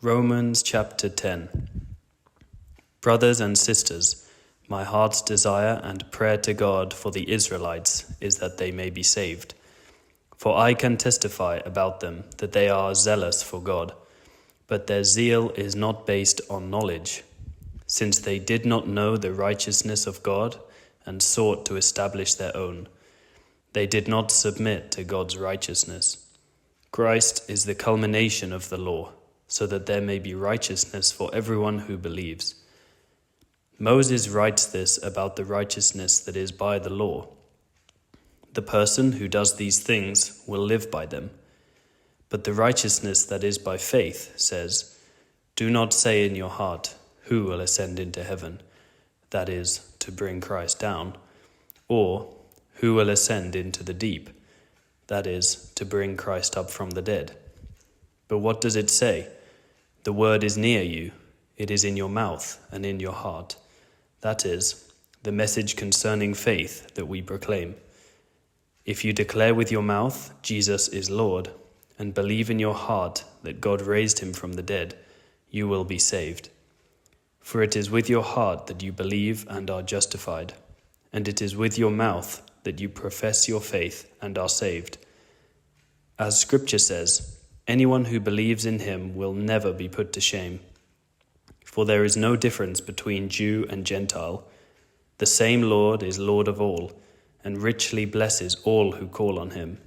Romans chapter 10. Brothers and sisters, my heart's desire and prayer to God for the Israelites is that they may be saved. For I can testify about them that they are zealous for God, but their zeal is not based on knowledge, since they did not know the righteousness of God and sought to establish their own. They did not submit to God's righteousness. Christ is the culmination of the law, so that there may be righteousness for everyone who believes. Moses writes this about the righteousness that is by the law. The person who does these things will live by them. But the righteousness that is by faith says, "Do not say in your heart, 'Who will ascend into heaven?' That is, to bring Christ down. Or, 'Who will ascend into the deep?' That is, to bring Christ up from the dead. But what does it say? The word is near you. It is in your mouth and in your heart. That is, the message concerning faith that we proclaim. If you declare with your mouth, 'Jesus is Lord,' and believe in your heart that God raised him from the dead, you will be saved. For it is with your heart that you believe and are justified, and it is with your mouth that you profess your faith and are saved. As Scripture says, anyone who believes in him will never be put to shame. For there is no difference between Jew and Gentile. The same Lord is Lord of all, and richly blesses all who call on him.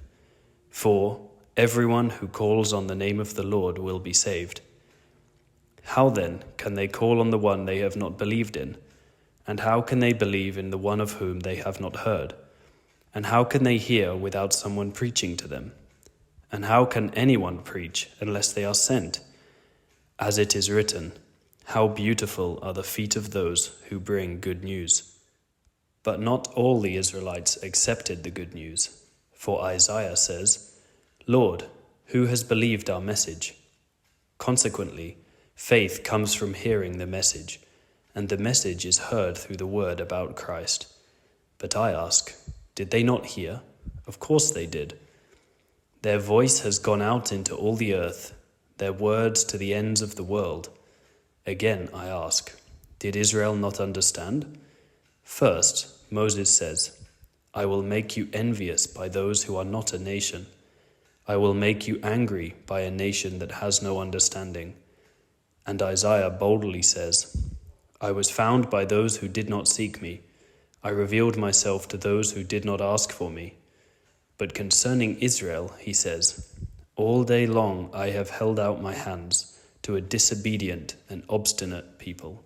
For everyone who calls on the name of the Lord will be saved. How then can they call on the one they have not believed in? And how can they believe in the one of whom they have not heard? And how can they hear without someone preaching to them? And how can anyone preach unless they are sent? As it is written, 'How beautiful are the feet of those who bring good news.' But not all the Israelites accepted the good news. For Isaiah says, 'Lord, who has believed our message?' Consequently, faith comes from hearing the message, and the message is heard through the word about Christ. But I ask, did they not hear? Of course they did. Their voice has gone out into all the earth, their words to the ends of the world. Again I ask, did Israel not understand? First, Moses says, 'I will make you envious by those who are not a nation. I will make you angry by a nation that has no understanding.' And Isaiah boldly says, 'I was found by those who did not seek me. I revealed myself to those who did not ask for me.' But concerning Israel, he says, 'All day long I have held out my hands to a disobedient and obstinate people.'